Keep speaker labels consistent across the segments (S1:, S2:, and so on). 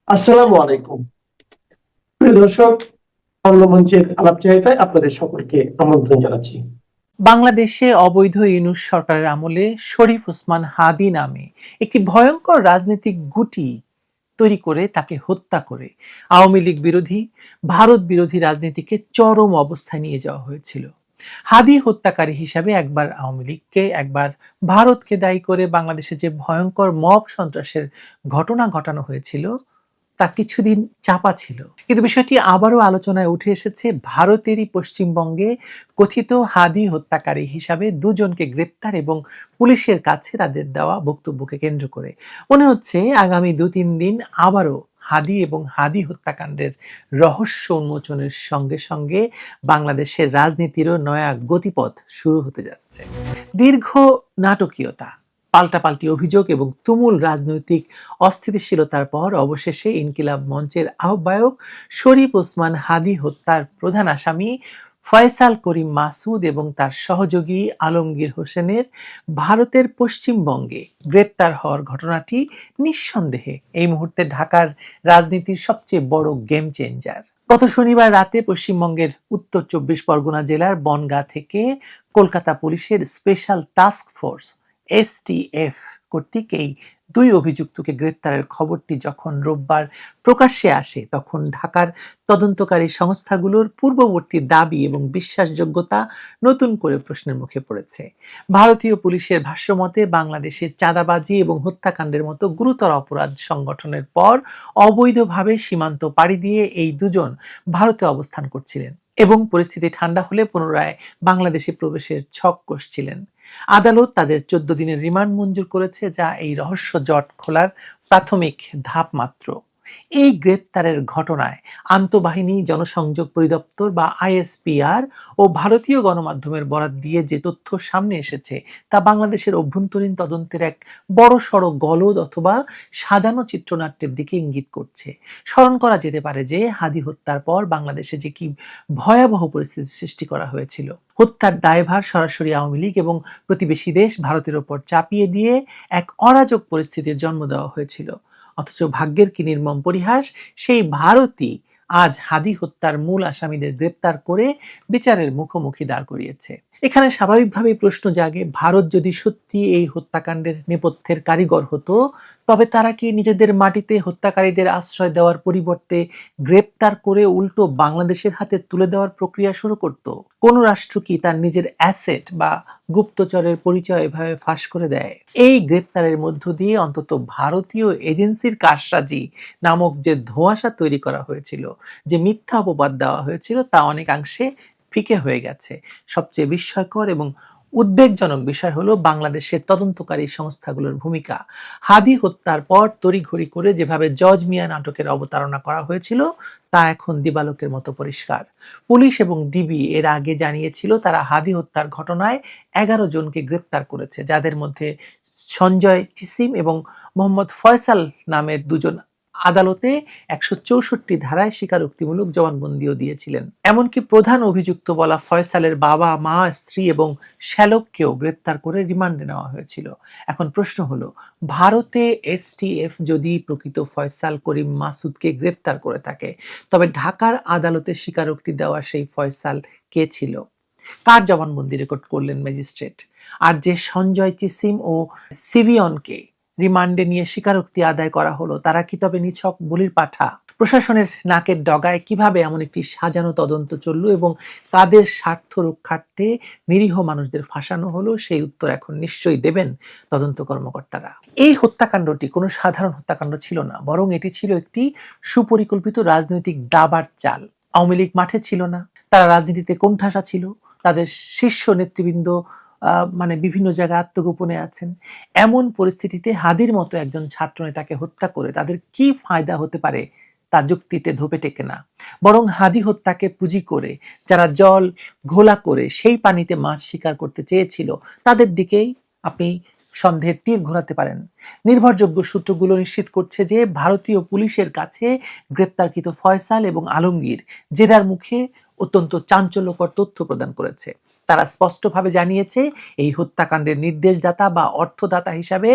S1: আসসালামু আলাইকুম। প্রিয় দর্শক, বাংলা মঞ্চের আলাপচারিতায় আপনাদের সকলকে আমন্ত্রণ জানাচ্ছি।
S2: বাংলাদেশে অবৈধ ইউনূস সরকারের আমলে শরীফ ওসমান হাদী নামে একটি ভয়ঙ্কর রাজনৈতিক গুটি তৈরি করে তাকে হত্যা করে আওয়ামী লীগ বিরোধী, ভারত বিরোধী রাজনীতিকে চরম অবস্থায় নিয়ে যাওয়া হয়েছিল। হাদী হত্যাকারী হিসাবে একবার আওয়ামী লীগকে, একবার ভারতকে দায়ী করে বাংলাদেশে যে ভয়ঙ্কর মব সন্ত্রাসের ঘটনা ঘটানো হয়েছিল তা কিছুদিন চাপা ছিল, কিন্তু বিষয়টি আবারও আলোচনায় উঠে এসেছে ভারতেরই পশ্চিমবঙ্গে কথিত হাদী হত্যাকারী হিসাবে দুজনকে গ্রেপ্তার এবং পুলিশের কাছে তাদের দেওয়া বক্তব্যকে কেন্দ্র করে। মনে হচ্ছে আগামী 2-3 দিন আবারও হাদী এবং হাদী হত্যাকাণ্ডের রহস্য উন্মোচনের সঙ্গে সঙ্গে বাংলাদেশের রাজনীতিরও নয়া গতিপথ শুরু হতে যাচ্ছে। দীর্ঘ নাটকীয়তা, পাল্টাপাল্টি অভিযোগ এবং তুমুল রাজনৈতিক অস্থিতিশীলতার পর অবশেষে ইনকিলাব মঞ্চের আহ্বায়ক শরীফ ওসমান হাদী হত্যার প্রধান আসামি ফয়সাল করিম মাসুদ এবং তার সহযোগী আলমগীর হোসেনের ভারতের পশ্চিমবঙ্গে গ্রেপ্তার হওয়ার ঘটনাটি নিঃসন্দেহে এই মুহূর্তে ঢাকার রাজনীতির সবচেয়ে বড় গেম চেঞ্জার। গত শনিবার রাতে পশ্চিমবঙ্গের উত্তর 24 পরগনা জেলার বনগাঁ থেকে কলকাতা পুলিশের স্পেশাল টাস্ক ফোর্স এসটিএফ কর্তৃক এই দুই অভিযুক্তকে গ্রেপ্তারের খবরটি যখন রোববার প্রকাশ্যে আসে, তখন ঢাকার তদন্তকারী সংস্থাগুলোর পূর্ববর্তী দাবি এবং বিশ্বাসযোগ্যতা নতুন করে প্রশ্নের মুখে পড়েছে। ভারতীয় পুলিশের ভাষ্যমতে বাংলাদেশে চাঁদাবাজি এবং হত্যাকাণ্ডের মতো গুরুতর অপরাধ সংগঠনের পর অবৈধভাবে সীমান্ত পাড়ি দিয়ে এই দুজন ভারতে অবস্থান করছিলেন এবং পরিস্থিতি ঠান্ডা হলে পুনরায় বাংলাদেশে প্রবেশের ছক কষছিলেন। আদালত তাদের 14 দিনের রিমান্ড মঞ্জুর করেছে, যা এই রহস্য জট খোলার প্রাথমিক ধাপ মাত্র। এই গ্রেপ্তারের ঘটনায় আন্তঃবাহিনী জনসংযোগ পরিদপ্তর বা আইএসপিআর ও ভারতীয় গণমাধ্যমের বরাত দিয়ে যে তথ্য সামনে এসেছে তা বাংলাদেশের অভ্যন্তরীণ তদন্তের এক বড়সড় গলদ অথবা সাজানো চিত্রনাট্যের দিকে ইঙ্গিত করছে। স্মরণ করা যেতে পারে যে হাদী হত্যার পর বাংলাদেশে যে কি ভয়াবহ পরিস্থিতি সৃষ্টি করা হয়েছিল। হত্যার দায়ভার সরাসরি আওয়ামী লীগ এবং প্রতিবেশী দেশ ভারতের ওপর চাপিয়ে দিয়ে এক অরাজক পরিস্থিতির জন্ম দেওয়া হয়েছিল। অথচ ভাগ্যের কি নির্মম পরিহাস, সেই ভারতই আজ হাদী হত্যার মূল আসামিদের গ্রেপ্তার করে বিচারের মুখোমুখি দাঁড় করিয়েছে। এখানে স্বাভাবিকভাবেই প্রশ্ন জাগে, ভারত যদি সত্যি এই হত্যাকাণ্ডের নেপথ্যের কারিগর হতো, তবে তারা কি নিজেদের মাটিতে হত্যাকারীদের আশ্রয় দেওয়ার পরিবর্তে গ্রেপ্তার করে উল্টো বাংলাদেশের হাতে তুলে দেওয়ার প্রক্রিয়া শুরু করত? কোন রাষ্ট্র কি তার নিজের অ্যাসেট বা গুপ্তচরের পরিচয় এভাবে ফাঁস করে দেয়? এই গ্রেপ্তারের মধ্য দিয়ে অন্তত ভারতীয় এজেন্সির কারসাজি নামক যে ধোঁয়াশা তৈরি করা হয়েছিল, যে মিথ্যা অপবাদ দেওয়া হয়েছিল, তা অনেকাংশে ফিকে হয়ে গেছে। সবচেয়ে বিস্ময়কর এবং উদ্বেগজনক বিষয় হলো বাংলাদেশের তদন্তকারী সংস্থাগুলোর ভূমিকা। হাদী হত্যার পর তড়িঘড়ি করে যেভাবে জজ মিয়া নাটকের অবতারণা করা হয়েছিল তা এখন দিবালোকের মতো পরিষ্কার। পুলিশ এবং ডিবি এর আগে জানিয়েছিল তারা হাদী হত্যার ঘটনায় 11 জনকে গ্রেপ্তার করেছে, যাদের মধ্যে সঞ্জয় চিসিম এবং মোহাম্মদ ফয়সাল নামের দুজন আদালতে 164 ধারায় স্বীকারোক্তিমূলক জবানবন্দিও দিয়েছিলেন। এমনকি প্রধান অভিযুক্ত বলা ফয়সালের বাবা, মা, স্ত্রী এবং শ্যালককেও গ্রেপ্তার করে রিমান্ডে নেওয়া হয়েছিল। এখন প্রশ্ন হলো, ভারতে এসটিএফ যদি প্রকৃত ফয়সাল করিম মাসুদকে গ্রেপ্তার করে থাকে, তবে ঢাকার আদালতে স্বীকারোক্তি দেওয়া সেই ফয়সাল কে ছিল? কার জবানবন্দি রেকর্ড করলেন ম্যাজিস্ট্রেট? আর যে সঞ্জয় চিসিম ও সিভিয়নকে রিমান্ডে নিয়ে স্বীকারোক্তি আদায় করা হলো, তারা কি তবে নিছক বলির পাঠা? প্রশাসনের নাকের ডগায় কিভাবে এমন একটি সাজানো তদন্ত চলল এবং কাদের স্বার্থ রক্ষার্থে নিরীহ মানুষদের ফাঁসানো হলো, সেই উত্তর এখন নিশ্চয়ই দেবেন তদন্ত কর্মকর্তারা। এই হত্যাকাণ্ডটি কোনো সাধারণ হত্যাকাণ্ড ছিল না, বরং এটি ছিল একটি সুপরিকল্পিত রাজনৈতিক দাবার চাল। আওয়ামী লীগ মাঠে ছিল না, তারা রাজনীতিতে কোণঠাসা ছিল, তাদের শীর্ষ নেতৃবৃন্দ বিভিন্ন জায়গায় আত্মগোপনে আছেন। এমন পরিস্থিতিতে হাদির মতো একজন ছাত্র নেতাকে হত্যা করে তাদের কি ফায়দা হতে পারে তা যুক্তিতে ধোপে টেকে না। বরং হাদি হত্যাকে পুঁজি করে যারা জল ঘোলা করে সেই পানিতে মাছ শিকার করতে চেয়েছিল, তাদের দিকেই আপনি সন্দেহের তীর ঘোরাতে পারেন। নির্ভরযোগ্য সূত্রগুলো নিশ্চিত করছে যে ভারতীয় পুলিশের কাছে গ্রেপ্তারকৃত ফয়সাল এবং আলমগীর জেরার মুখে অত্যন্ত চাঞ্চল্যকর তথ্য প্রদান করেছে। তারা স্পষ্টভাবে জানিয়েছে এই হত্যাকাণ্ডের নির্দেশদাতা বা অর্থদাতা হিসাবে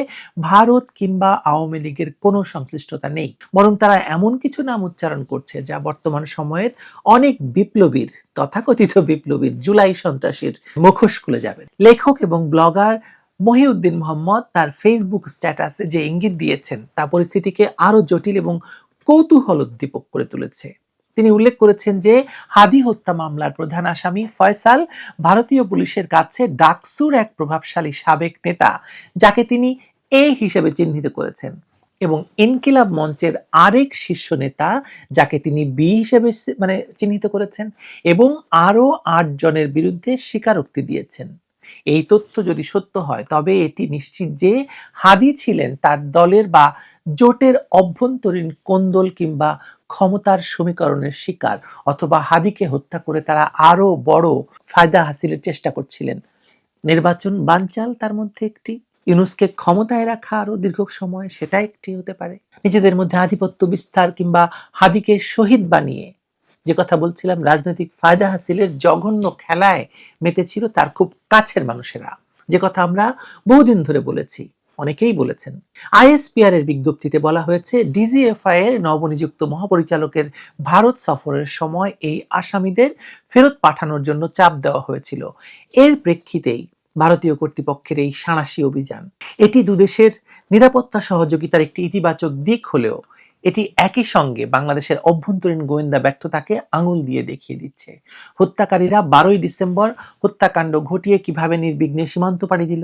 S2: ভারত কিংবা আওয়ামী লীগের কোনো সংশ্লিষ্টতা নেই, বরং তারা এমন কিছু নাম উচ্চারণ করছে যা বর্তমান সময়ের অনেক বিপ্লবীর, তথাকথিত বিপ্লবীর, জুলাই সন্ত্রাসীর মুখোশ খুলে যাবে। লেখক এবং ব্লগার মহিউদ্দিন মোহাম্মদ তার ফেসবুক স্ট্যাটাসে যে ইঙ্গিত দিয়েছেন তা পরিস্থিতিকে আরো জটিল এবং কৌতূহলোদ্দীপক করে তুলেছে। তিনি উল্লেখ করেছেন যে হাদি হত্যা মামলার প্রধান আসামি ফয়সাল ভারতীয় পুলিশের কাছে ডাকসুর এক প্রভাবশালী সাবেক নেতা, যাকে তিনি এ হিসেবে চিহ্নিত করেছেন, এবং ইনকিলাব মঞ্চের আরেক শীর্ষ নেতা যাকে তিনি বি হিসেবে চিহ্নিত করেছেন, এবং আরো ৮ জনের বিরুদ্ধে স্বীকারোক্তি দিয়েছেন। এই তথ্য যদি সত্য হয় তবে এটি নিশ্চিত যে হাদি ছিলেন তার দলের বা জোটের অভ্যন্তরীণ কোন্দল কিংবা ক্ষমতার সমীকরণের শিকার, অথবা হাদিকে হত্যা করে তারা আরো বড় ফায়দা হাসিলের চেষ্টা করছিলেন। নির্বাচন বানচাল তার মধ্যে একটি, ইউনূসকে ক্ষমতায় রাখা আরো দীর্ঘ সময় সেটা একটি হতে পারে, নিজেদের মধ্যে আধিপত্য বিস্তার কিংবা হাদিকে শহীদ বানিয়ে, যে কথা বলছিলাম, রাজনৈতিক ফায়দা হাসিলের জঘন্য খেলায় মেতেছিল তার খুব কাছের মানুষেরা, যে কথা আমরা বহুদিন ধরে বলেছি, অনেকেই বলেছেন। আইএসপিআর এর বিজ্ঞপ্তিতে বলা হয়েছে ডিজিএফআই এর নবনিযুক্ত মহাপরিচালকের ভারত সফরের সময় এই আসামিদের ফেরত পাঠানোর জন্য চাপ দেওয়া হয়েছিল। এর প্রেক্ষিতেই ভারতীয় কর্তৃপক্ষের এই সাঁড়াশি অভিযান। এটি দুদেশের নিরাপত্তা সহযোগিতার একটি ইতিবাচক দিক হলেও এটি একই সঙ্গে বাংলাদেশের অভ্যন্তরীণ গোয়েন্দা ব্যর্থতাকে আঙুল দিয়ে দেখিয়ে দিচ্ছে। হত্যাকারীরা 12ই ডিসেম্বর হত্যাকাণ্ড ঘটিয়ে কিভাবে নির্বিঘ্নে সীমান্ত পাড়ি দিল,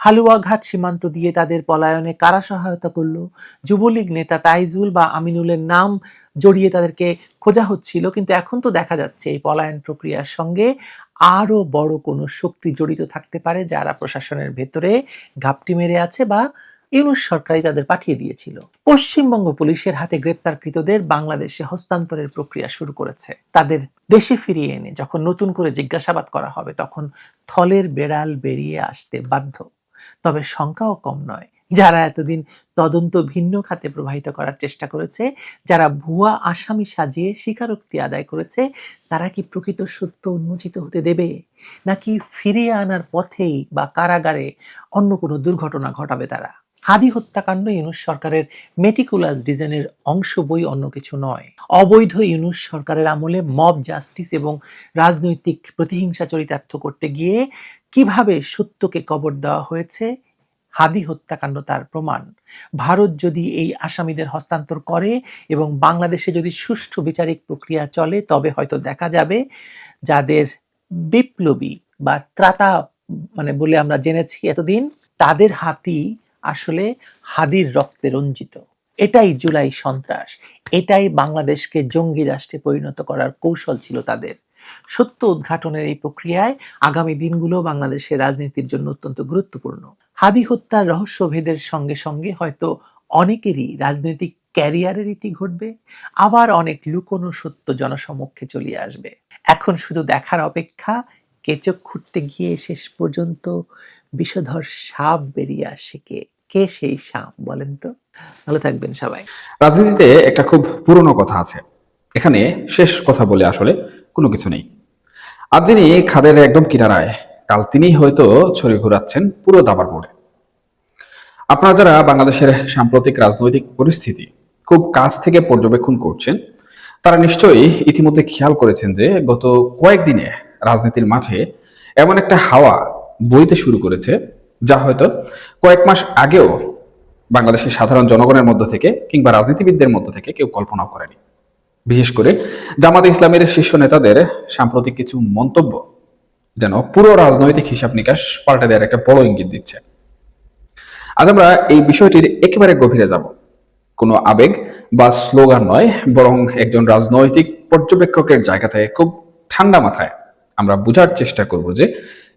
S2: হালুয়াঘাট সীমান্ত দিয়ে তাদের পলায়নে কারা সহায়তা করলো, যুবলীগ নেতা তাইজুল বা আমিনুলের নাম জড়িয়ে তাদেরকে খোঁজা হচ্ছিল, কিন্তু এখন তো দেখা যাচ্ছে এই পলায়ন প্রক্রিয়ার সঙ্গে আরো বড় কোনো শক্তি জড়িত থাকতে পারে, যারা প্রশাসনের ভেতরে ঘাপটি মেরে আছে বা ইউনূস সরকারই তাদের পাঠিয়ে দিয়েছিল। পশ্চিমবঙ্গ পুলিশের হাতে গ্রেপ্তারকৃতদের বাংলাদেশে হস্তান্তরের প্রক্রিয়া শুরু করেছে। তাদের দেশে ফিরিয়ে এনে যখন নতুন করে জিজ্ঞাসাবাদ করা হবে তখন থলের বেড়াল বেরিয়ে আসতে বাধ্য। তবে সংখ্যাও কম নয় যারা এতদিন তদন্ত ভিন্ন খাতে প্রবাহিত করার চেষ্টা করেছে, যারা ভুয়া আসামি সাজিয়ে স্বীকারোক্তি আদায় করেছে, তারা কি প্রকৃত সত্য উন্মোচিত হতে দেবে, নাকি ফিরিয়ে আনার পথেই বা কারাগারে অন্য কোনো দুর্ঘটনা ঘটাবে তারা? হাদি হত্যাকাণ্ড ইউনূস সরকারের মেটিকুলাস ডিজাইনের অংশ বই অন্য কিছু নয়। অবৈধ ইউনূস সরকারের আমলে মব জাস্টিস এবং রাজনৈতিক প্রতিহিংসা চরিতার্থ করতে গিয়ে কিভাবে সত্যকে কবর দেওয়া হয়েছে, হাদি হত্যাকাণ্ড তার প্রমাণ। ভারত যদি এই আসামিদের হস্তান্তর করে এবং বাংলাদেশে যদি সুষ্ঠু বিচারিক প্রক্রিয়া চলে তবে হয়তো দেখা যাবে যাদের বিপ্লবী বা ত্রাতা বলে আমরা জেনেছি এতদিন, তাদের হাতই আসলে হাদির রক্তে রঞ্জিত। এটাই জুলাই সন্ত্রাস, এটাই বাংলাদেশকে জঙ্গি রাষ্ট্রে পরিণত করার কৌশল ছিল তাদের। সত্য উদ্ঘাটনের এই প্রক্রিয়ায় আগামী দিনগুলো বাংলাদেশের রাজনীতির জন্য অত্যন্ত গুরুত্বপূর্ণ। হাদি হত্যার রহস্যভেদের সঙ্গে সঙ্গে হয়তো অনেকেরই রাজনৈতিক ক্যারিয়ারের ইতি ঘটবে, আবার অনেক লুকোনো সত্য জনসমক্ষে চলে আসবে। এখন শুধু দেখার অপেক্ষা কেচক খুঁড়তে গিয়ে শেষ পর্যন্ত বিষধর সাপ বেরিয়ে আসে কে সেই সাপ বলেন তো? ভালো থাকবেন সবাই।
S3: রাজনীতিতে একটা খুব পুরনো কথা আছে, এখানে শেষ কথা বলে আসলে কোনো কিছু নেই। আজ যিনি খাদের একদম কিনারায়, কাল তিনি হয়তো ছড়ি ঘোরাচ্ছেন পুরো দাবার বোর্ডে। আপনারা যারা বাংলাদেশের সাম্প্রতিক রাজনৈতিক পরিস্থিতি খুব কাছ থেকে পর্যবেক্ষণ করছেন, তারা নিশ্চয়ই ইতিমধ্যে খেয়াল করেছেন যে গত কয়েকদিনে রাজনীতির মাঠে এমন একটা হাওয়া বইতে শুরু করেছে যা হয়তো কয়েক মাস আগেও বাংলাদেশের সাধারণ জনগণের মধ্য থেকে কিংবা রাজনীতিবিদদের মধ্য থেকে কেউ কল্পনাও করেনি। বিশেষ করে জামাতে ইসলামের শীর্ষ নেতাদের সাম্প্রতিক কিছু মন্তব্য যেন পুরো রাজনৈতিক হিসাব নিকাশ পাল্টে দেওয়ার একটা বড় ইঙ্গিত দিচ্ছে। আজ আমরা এই বিষয়টির একেবারে গভীরে যাব। কোনো আবেগ বা স্লোগান নয়, বরং একজন রাজনৈতিক পর্যবেক্ষকের জায়গা থেকে খুব ঠান্ডা মাথায় আমরা বোঝার চেষ্টা করব যে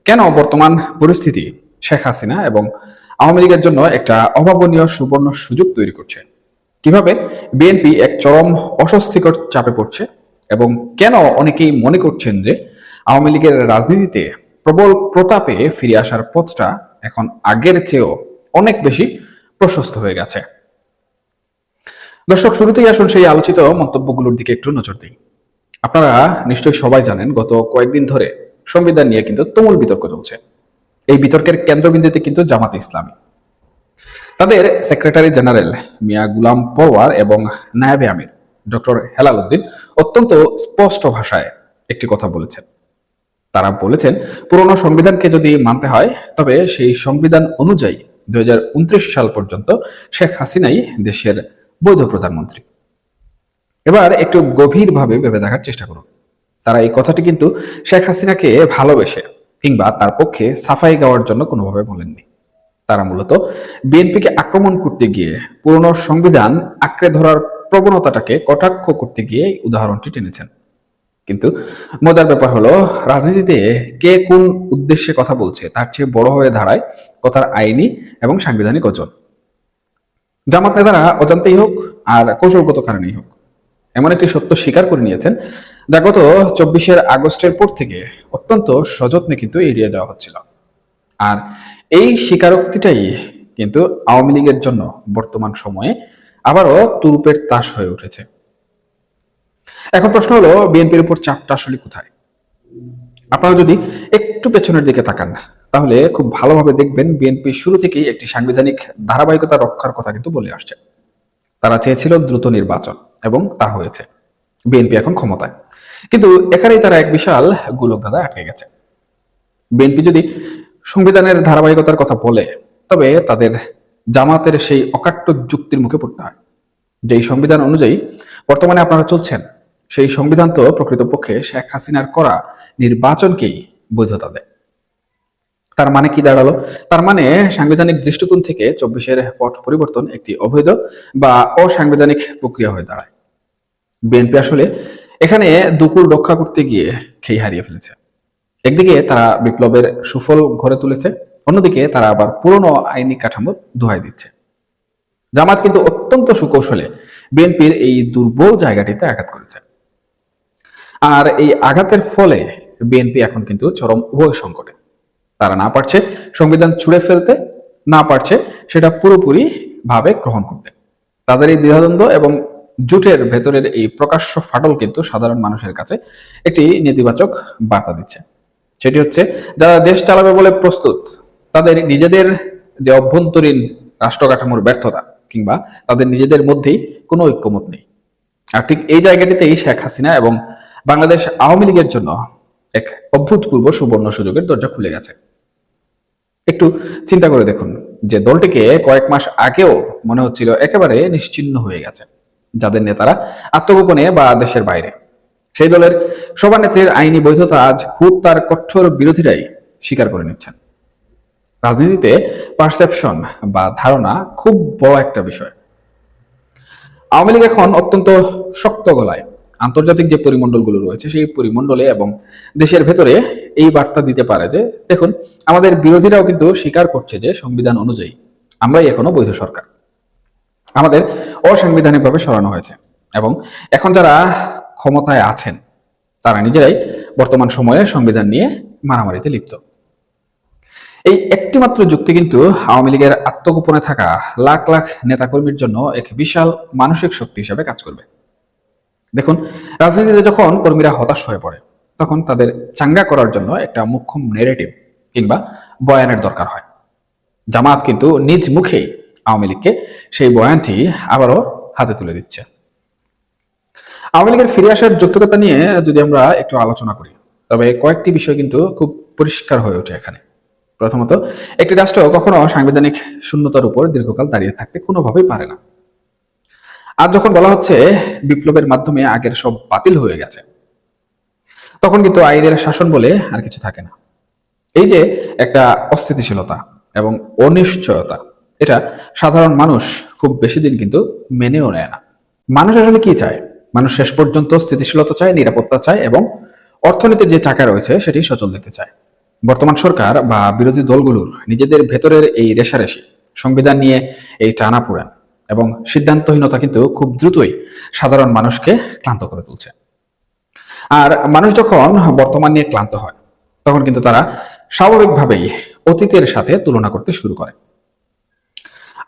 S3: কেন বর্তমান পরিস্থিতি শেখ হাসিনা এবং আওয়ামী লীগের জন্য একটা অভাবনীয় সুবর্ণ সুযোগ তৈরি করছে, কিভাবে বিএনপি এক চরম অস্বস্তিকর চাপে পড়ছে, এবং কেন অনেকেই মনে করছেন যে আওয়ামী লীগের রাজনীতিতে প্রবল প্রতাপে ফিরে আসার পথটা এখন আগের চেয়েও অনেক বেশি প্রশস্ত হয়ে গেছে। দর্শক, শুরুতেই আসুন সেই আলোচিত মন্তব্যগুলোর দিকে একটু নজর দিই। আপনারা নিশ্চয়ই সবাই জানেন গত কয়েকদিন ধরে সংবিধান নিয়ে কিন্তু তুমুল বিতর্ক চলছে। এই বিতর্কের কেন্দ্রবিন্দুতে কিন্তু জামাতে ইসলামী। তাদের সেক্রেটারি জেনারেল মিয়া গুলাম পরওয়ার এবং নায়েবে আমির ডক্টর হেলাল উদ্দিন অত্যন্ত স্পষ্ট ভাষায় একটি কথা বলেছেন। তারা বলেছেন, পুরনো সংবিধানকে যদি মানতে হয় তবে সেই সংবিধান অনুযায়ী 2029 সাল পর্যন্ত শেখ হাসিনাই দেশের বৈধ প্রধানমন্ত্রী। এবার একটু গভীরভাবে ভেবে দেখার চেষ্টা করুন। তারা এই কথাটি কিন্তু শেখ হাসিনাকে ভালোবেসে কিংবা তার পক্ষে সাফাই গাওয়ার জন্য কোনোভাবে বলেননি। তারা মূলত বিএনপিকে আক্রমণ করতে গিয়ে পুরনো সংবিধান আঁকড়ে ধরার প্রবণতাটাকে কটাক্ষ করতে গিয়ে এই উদাহরণটি টেনেছেন। কিন্তু মজার ব্যাপার হলো, রাজনীতিতে কে কোন উদ্দেশ্যে কথা বলছে তার চেয়ে বড় হয়ে দাঁড়ায় কথার আইনি এবং সাংবিধানিক ওজন। জামাত নেতারা অজান্তেই হোক আর কৌশলগত কারণেই হোক এমন একটি সত্য স্বীকার করে নিয়েছেন যা গত 24 আগস্টের পর থেকে অত্যন্ত সযত্নে কিন্তু এড়িয়ে যাওয়া হচ্ছিল। আর এই স্বীকারোক্তিটাই কিন্তু আওয়ামী লীগের জন্য বর্তমান সময়ে আবারও তুরুপের তাস হয়ে উঠেছে। এখন প্রশ্ন হলো, বিএনপির উপর চাপটা আসলে কোথায়? আপনারা যদি একটু পেছনের দিকে তাকান তাহলে খুব ভালোভাবে দেখবেন বিএনপি শুরু থেকেই একটি সাংবিধানিক ধারাবাহিকতা রক্ষার কথা কিন্তু বলে আসছে। তারা চেয়েছিল দ্রুত নির্বাচন এবং তা হয়েছে। বিএনপি এখন ক্ষমতায়, কিন্তু এখানেই তারা এক বিশাল গোলক ধাঁধায় আটকে গেছে। বিএনপি যদি সংবিধানের ধারাবাহিকতার কথা বলে তবে তাদের জামাতের সেই অকাট্য যুক্তির মুখে পড়তে হয়। যেই সংবিধান অনুযায়ী বর্তমানে আপনারা চলছেন সেই সংবিধান তো প্রকৃতপক্ষে শেখ হাসিনার করা নির্বাচনকেই বৈধতা দেয়। তার মানে কি দাঁড়ালো? তার মানে সাংবিধানিক দৃষ্টিকোণ থেকে 24 পট পরিবর্তন একটি অবৈধ বা অসাংবিধানিক প্রক্রিয়া হয়ে দাঁড়ায়। বিএনপি আসলে এখানে দুকুল রক্ষা করতে গিয়ে খেই হারিয়ে ফেলেছে। একদিকে তারা বিপ্লবের সুফল ঘরে তুলেছে, অন্যদিকে তারা আবার পুরনো আইনি কাঠামোর দোহাই দিচ্ছে। জামাত কিন্তু অত্যন্ত সুকৌশলে বিএনপির এই দুর্বল জায়গাটিতে আঘাত করেছে। আর এই আঘাতের ফলে বিএনপি এখন কিন্তু চরম উভয় সংকটে। তারা না পারছে সংবিধান ছুঁড়ে ফেলতে, না পারছে সেটা পুরোপুরি ভাবে গ্রহণ করতে। তাদের এই দ্বিধাদ্বন্দ্ব এবং জোটের ভেতরের এই প্রকাশ্য ফাটল কিন্তু সাধারণ মানুষের কাছে একটি নেতিবাচক বার্তা দিচ্ছে। সেটি হচ্ছে, যারা দেশ চালাবে বলে প্রস্তুত তাদের নিজেদের যে অভ্যন্তরীণ রাষ্ট্র কাঠামোর ব্যর্থতা কিংবা তাদের নিজেদের মধ্যেই কোনো ঐক্যমত নেই। আর ঠিক এই জায়গাটিতেই শেখ হাসিনা এবং বাংলাদেশ আওয়ামী লীগের জন্য এক অভূতপূর্ব সুবর্ণ সুযোগের দরজা খুলে গেছে। একটু চিন্তা করে দেখুন যে দলটিকে কয়েক মাস আগেও মনে হচ্ছিল একেবারে নিশ্চিহ্ন হয়ে গেছে, যাদের নেতারা আত্মগোপনে বা দেশের বাইরে, সেই দলের সভানেত্রীর আইনি বৈধতা আজ খুব তার কঠোর বিরোধীরাই স্বীকার করে নিচ্ছেন। রাজনীতিতে পারসেপশন বা ধারণা খুব বড় একটা বিষয়। আওয়ামী লীগ এখন অত্যন্ত শক্ত গলায় আন্তর্জাতিক যে পরিমণ্ডলগুলো রয়েছে সেই পরিমণ্ডলে এবং দেশের ভেতরে এই বার্তা দিতে পারে যে দেখুন, আমাদের বিরোধীরাও কিন্তু স্বীকার করছে যে সংবিধান অনুযায়ী আমরাই এখনো বৈধ সরকার, আমাদের অসাংবিধানিকভাবে সরানো হয়েছে এবং এখন যারা ক্ষমতায় আছেন তারা নিজেরাই বর্তমান সময়ে সংবিধান নিয়ে মারামারিতে লিপ্ত। এই একটি মাত্র যুক্তি কিন্তু আওয়ামী লীগের আত্মগোপনে থাকা লাখ লাখ নেতাকর্মীর জন্য এক বিশাল মানসিক শক্তি হিসেবে কাজ করবে। দেখুন, রাজনীতিতে যখন কর্মীরা হতাশ হয়ে পড়ে তখন তাদের চাঙ্গা করার জন্য একটা মুখ্য নেরেটিভ কিংবা বয়ানের দরকার হয়। জামাত কিন্তু নিজ মুখেই আওয়ামী লীগকে সেই বয়ানটি আবারও হাতে তুলে দিচ্ছে। আওয়ামী লীগের ফিরে আসার যৌক্তিকতা নিয়ে যদি আমরা একটু আলোচনা করি তবে কয়েকটি বিষয় কিন্তু খুব পরিষ্কার হয়ে ওঠে এখানে। প্রথমত, একটি রাষ্ট্র কখনো সাংবিধানিক শূন্যতার উপর দীর্ঘকাল দাঁড়িয়ে থাকতে কোনোভাবেই পারে না। আজ যখন বলা হচ্ছে বিপ্লবের মাধ্যমে আগের সব বাতিল হয়ে গেছে, তখন কিন্তু আইনের শাসন বলে আর কিছু থাকে না। এই যে একটা অস্থিতিশীলতা এবং অনিশ্চয়তা, এটা সাধারণ মানুষ খুব বেশি দিন কিন্তু মেনেও নেয় না। মানুষ আসলে কি চায়? মানুষ শেষ পর্যন্ত স্থিতিশীলতা চায়, নিরাপত্তা চায় এবং অর্থনীতির যে চাকা রয়েছে সেটি সচল দিতে চায়। বর্তমান সরকার বা বিরোধী দলগুলোর নিজেদের ভেতরের এই রেষারেষি, সংবিধান নিয়ে এই টানাপোড়েন এবং সিদ্ধান্তহীনতা কিন্তু খুব দ্রুতই সাধারণ মানুষকে ক্লান্ত করে তুলছে। আর মানুষ যখন বর্তমান নিয়ে ক্লান্ত হয় তখন কিন্তু তারা স্বাভাবিকভাবেই অতীতের সাথে তুলনা করতে শুরু করে।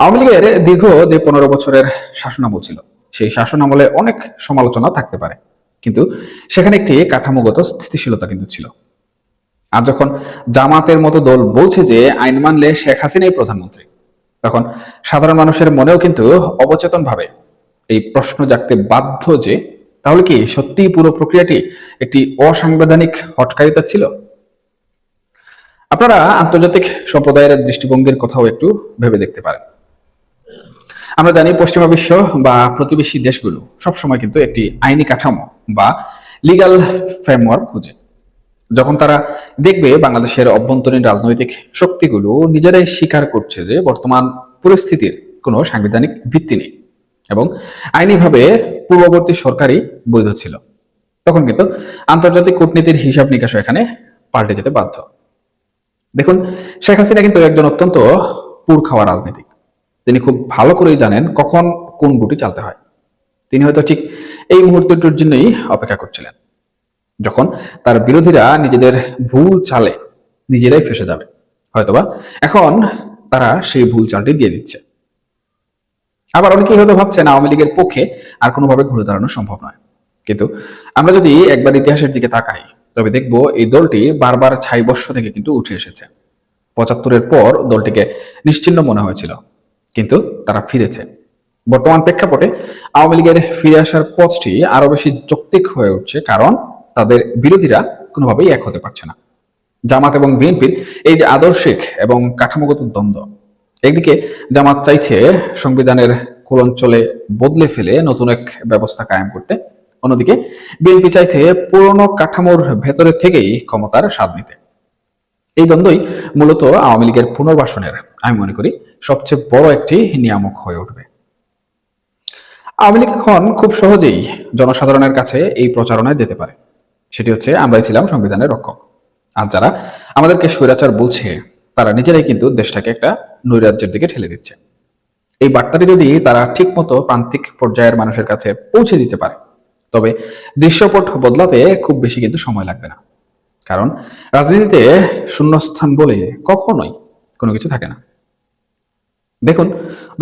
S3: আওয়ামী লীগের দীর্ঘ যে 15 বছরের শাসনামল ছিল সেই শাসনামলে অনেক সমালোচনা থাকতে পারে, কিন্তু সেখানে একটি কাঠামোগত স্থিতিশীলতা কিন্তু ছিল। আর যখন জামাতের মতো দল বলছে যে আইন মানলে শেখ হাসিনাই প্রধানমন্ত্রী, তখন সাধারণ মানুষের মনেও কিন্তু অবচেতন ভাবে এই প্রশ্ন জাগতে বাধ্য যে তাহলে কি সত্যিই পুরো প্রক্রিয়াটি একটি অসাংবিধানিক হঠকারিতা ছিল? আপনারা আন্তর্জাতিক সম্প্রদায়ের দৃষ্টিভঙ্গির কথাও একটু ভেবে দেখতে পারেন। আমরা জানি পশ্চিমা বিশ্ব বা প্রতিবেশী দেশগুলো সবসময় কিন্তু একটি আইনি কাঠামো বা লিগ্যাল ফ্রেমওয়ার্ক খুঁজে। যখন তারা দেখবে বাংলাদেশের অভ্যন্তরীণ রাজনৈতিক শক্তিগুলো নিজেরাই স্বীকার করছে যে বর্তমান পরিস্থিতির কোনো সাংবিধানিক ভিত্তি নেই এবং আইনিভাবে পূর্ববর্তী সরকারই বৈধ ছিল, তখন কিন্তু আন্তর্জাতিক কূটনীতির হিসাব নিকাশও এখানে পাল্টে যেতে বাধ্য। দেখুন, শেখ হাসিনা কিন্তু একজন অত্যন্ত পুর খাওয়া রাজনীতিক। তিনি খুব ভালো করেই জানেন কখন কোন গুটি চালতে হয়। তিনি হয়তো ঠিক এই মুহূর্তটির জন্যই অপেক্ষা করছিলেন, যখন তার বিরোধীরা নিজেদের ভুল চালে নিজেরাই ফেসে যাবে। হয়তোবা এখন তারা সেই ভুল চালটি দিয়ে দিচ্ছে। আবার অনেকেই হয়তো ভাবছেন আওয়ামী লীগের পক্ষে আর কোনোভাবে ঘুরে দাঁড়ানো সম্ভব নয়। কিন্তু আমরা যদি একবার ইতিহাসের দিকে তাকাই, তবে দেখব এই দলটি বারবার ছাইবস্য থেকে কিন্তু উঠে এসেছে। ৭৫-এর পর দলটিকে নিশ্চিহ্ন মনে হয়েছিল, কিন্তু তারা ফিরেছে। বর্তমান প্রেক্ষাপটে আওয়ামী লীগের ফিরে আসার পথটি আরো বেশি যৌক্তিক হয়ে উঠছে, কারণ তাদের বিরোধীরা কোনোভাবেই এক হতে পারছে না। জামাত এবং বিএনপির এই যে আদর্শিক এবং কাঠামোগত দ্বন্দ্ব, একদিকে জামাত চাইছে সংবিধানের কোন অঞ্চলে বদলে ফেলে নতুন এক ব্যবস্থা কায়েম করতে, অন্যদিকে বিএনপি চাইছে পুরনো কাঠামোর ভেতরে থেকেই ক্ষমতার স্বাদ নিতে। এই দ্বন্দ্বই মূলত আওয়ামী লীগের পুনর্বাসনের, আমি মনে করি, সবচেয়ে বড় একটি নিয়ামক হয়ে উঠবে। আওয়ামী লীগ এখন খুব সহজেই জনসাধারণের কাছে এই প্রচারণায় যেতে পারে, সেটি হচ্ছে আমরাই ছিলাম সংবিধানের রক্ষক। আর যারা আমাদেরকে স্বৈরাচার বলছে তারা নিজেরাই কিন্তু দেশটাকে একটা নৈরাজ্যের দিকে ঠেলে দিচ্ছে। এই বার্তাটি যদি তারা ঠিক মতো প্রান্তিক পর্যায়ের মানুষের কাছে পৌঁছে দিতে পারে, তবে দৃশ্যপট বদলাতে খুব বেশি কিন্তু সময় লাগবে না। কারণ রাজনীতিতে শূন্যস্থান বলে কখনোই কোনো কিছু থাকে না। দেখুন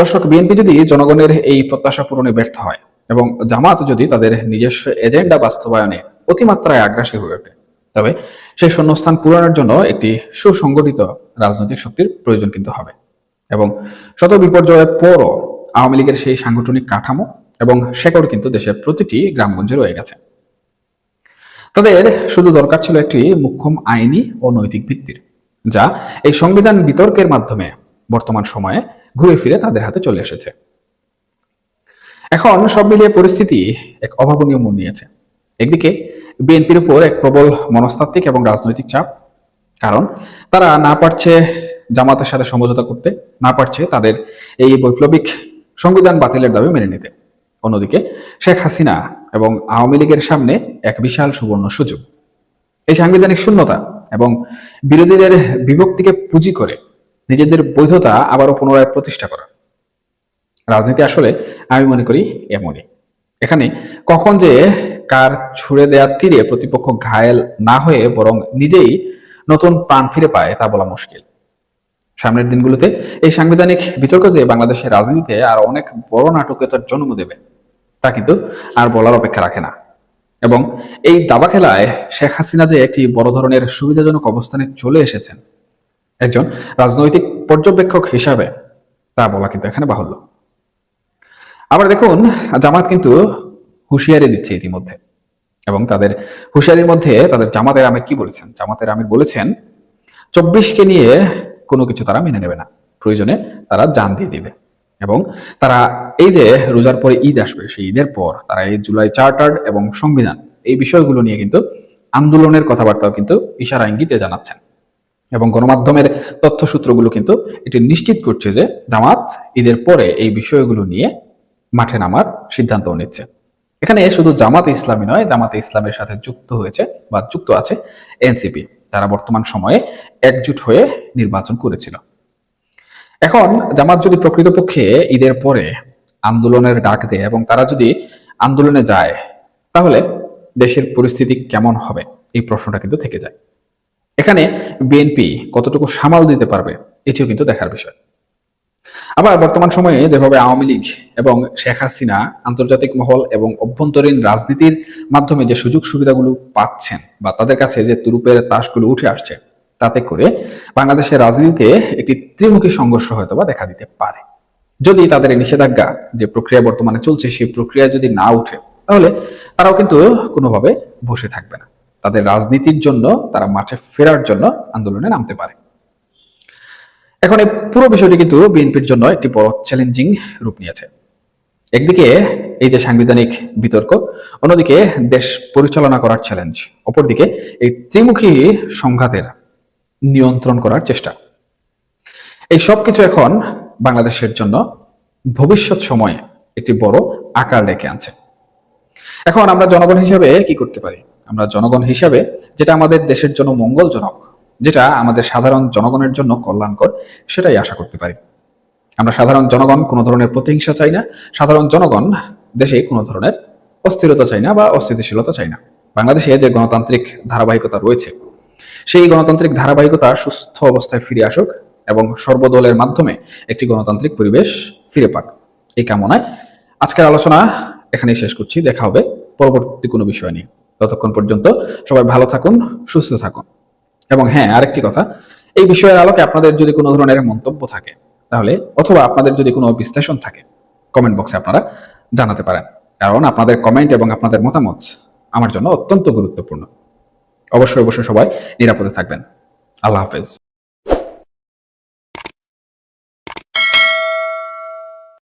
S3: দর্শক, বিএনপি যদি জনগণের এই প্রত্যাশা পূরণে ব্যর্থ হয় এবং জামাত যদি তাদের নিজস্ব এজেন্ডা বাস্তবায়নে অতিমাত্রায় আগ্রাসী হয়ে ওঠে, তবে সেই শূন্যস্থান পূরণের জন্য একটি সুসংগঠিত রাজনৈতিক শক্তির প্রয়োজন কিন্তু হবে। এবং শত বিপর্যয়ের পরও আওয়ামী লীগের সেই সাংগঠনিক কাঠামো এবং শেকড় কিন্তু দেশের প্রতিটি গ্রামগঞ্জে রয়ে গেছে। তাদের শুধু দরকার ছিল একটি মুখ্যম আইনি ও নৈতিক ভিত্তির, যা এই সংবিধান বিতর্কের মাধ্যমে বর্তমান সময়ে ঘুরে ফিরে তাদের হাতে চলে এসেছে। এখন সব মিলিয়ে পরিস্থিতি এক অভাবনীয় মোড় নিয়েছে। একদিকে বিএনপির উপর এক প্রবল মনস্তাত্ত্বিক এবং রাজনৈতিক চাপ, কারণ তারা না পারছে জামাতের সাথে সমঝোতা করতে, না পারছে তাদের এই বৈপ্লবিক সংবিধান বাতিলের দাবি মেনে নিতে। অন্যদিকে শেখ হাসিনা এবং আওয়ামী লীগের সামনে এক বিশাল সুবর্ণ সুযোগ, এই সাংবিধানিক শূন্যতা এবং বিরোধীদের বিভক্তিকে পুঁজি করে নিজেদের বৈধতা আবারও পুনরায় প্রতিষ্ঠা করা। রাজনীতি আসলে আমি মনে করি এমনই। এখানে কখন যে কার ছুড়ে দেওয়ার তীরে প্রতিপক্ষ ঘায়েল না হয়ে বরং নিজেই নতুন প্রাণ ফিরে পায় তা বলা মুশকিল। সামনের দিনগুলোতে এই সাংবিধানিক বিতর্ক যে বাংলাদেশের রাজনীতিতে আর অনেক বড় নাটকীয়তার জন্ম দেবে তা কিন্তু আর বলার অপেক্ষা রাখে না। এবং এই দাবা খেলায় শেখ হাসিনা যে একটি বড় ধরনের সুবিধাজনক অবস্থানে চলে এসেছেন একজন রাজনৈতিক পর্যবেক্ষক হিসাবে, তা বলা কিন্তু এখানে বাহুল্য। আবার দেখুন, জামাত কিন্তু হুঁশিয়ারি দিচ্ছে ইতিমধ্যে, এবং তাদের হুঁশিয়ারির মধ্যে তাদের জামাতের আমির কি বলেছেন? জামাতের আমির বলেছেন 24কে নিয়ে কোনো কিছু তারা মেনে নেবে না, প্রয়োজনে তারা জান দিয়ে দিবে। এবং তারা এই যে রোজার পরে ঈদ আসবে, সেই ঈদের পর তারা এই জুলাই চার্টার এবং সংবিধান এই বিষয়গুলো নিয়ে কিন্তু আন্দোলনের কথাবার্তাও কিন্তু ইশারা ইঙ্গিতে জানাচ্ছেন। এবং গণমাধ্যমের তথ্যসূত্রগুলো কিন্তু এটি নিশ্চিত করছে যে জামাত ঈদের পরে এই বিষয়গুলো নিয়ে মাঠে নামার সিদ্ধান্ত নিচ্ছে। এখানে শুধু জামাতে ইসলামী নয়, জামাতে ইসলামের সাথে যুক্ত হয়েছে বা যুক্ত আছে এনসিপি, তারা বর্তমান সময়ে একজুট হয়ে নির্বাচন করেছিল। এখন জামাত যদি প্রকৃতপক্ষে ঈদের পরে আন্দোলনের ডাক দেয় এবং তারা যদি আন্দোলনে যায়, তাহলে দেশের পরিস্থিতি কেমন হবে এই প্রশ্নটা কিন্তু থেকে যায়। এখানে বিএনপি কতটুকু সামাল দিতে পারবে এটিও কিন্তু দেখার বিষয়। আবার বর্তমান সময়ে যেভাবে আওয়ামী লীগ এবং শেখ হাসিনা আন্তর্জাতিক মহল এবং অভ্যন্তরীণ রাজনীতির মাধ্যমে যে সুযোগ সুবিধাগুলো পাচ্ছেন বা তাদের কাছে যে তুরুপের তাসগুলো উঠে আসছে, তাতে করে বাংলাদেশের রাজনীতিতে একটি ত্রিমুখী সংঘর্ষ হয়তোবা দেখা দিতে পারে। যদি তাদের এই নিষেধাজ্ঞা যে প্রক্রিয়া বর্তমানে চলছে সেই প্রক্রিয়া যদি না উঠে, তাহলে তারাও কিন্তু কোনোভাবে বসে থাকবে না। তাদের রাজনীতির জন্য তারা মাঠে ফেরার জন্য আন্দোলনে নামতে পারে। এখন এই পুরো বিষয়টি কিন্তু বিএনপির জন্য একটি বড় চ্যালেঞ্জিং রূপ নিয়েছে। একদিকে এই যে সাংবিধানিক বিতর্ক, অন্যদিকে দেশ পরিচালনা করার চ্যালেঞ্জ, অপরদিকে এই ত্রিমুখী সংঘাতের নিয়ন্ত্রণ করার চেষ্টা। এই সবকিছু এখন বাংলাদেশের জন্য ভবিষ্যৎ সময়ে একটি বড় আকার রেখে আনছে। এখন আমরা জনগণ হিসাবে কি করতে পারি? আমরা জনগণ হিসাবে যেটা আমাদের দেশের জন্য মঙ্গলজনক, যেটা আমাদের সাধারণ জনগণের জন্য কল্যাণকর, সেটাই আশা করতে পারি। আমরা সাধারণ জনগণ কোনো ধরনের প্রতিহিংসা চাই না। সাধারণ জনগণ দেশে কোনো ধরনের অস্থিরতা চাই না বা অস্থিতিশীলতা চাই না। বাংলাদেশে যে গণতান্ত্রিক ধারাবাহিকতা রয়েছে, সেই গণতান্ত্রিক ধারাবাহিকতা সুস্থ অবস্থায় ফিরে আসুক এবং সর্বদলের মাধ্যমে একটি গণতান্ত্রিক পরিবেশ ফিরে পাক, এই কামনায় আজকের আলোচনা এখানেই শেষ করছি। দেখা হবে পরবর্তী কোনো বিষয় নিয়ে। ততক্ষণ পর্যন্ত সবাই ভালো থাকুন, সুস্থ থাকুন। এবং হ্যাঁ, আরেকটি কথা, এই বিষয়ের আলোকে আপনাদের যদি কোনো ধরনের মন্তব্য থাকে, তাহলে অথবা আপনাদের যদি কোনো বিশ্লেষণ থাকে, কমেন্ট বক্সে আপনারা জানাতে পারেন। কারণ আপনাদের কমেন্ট এবং আপনাদের মতামত আমার জন্য অত্যন্ত গুরুত্বপূর্ণ। অবশ্যই সবাই নিরাপদে থাকবেন। আল্লাহ হাফেজ।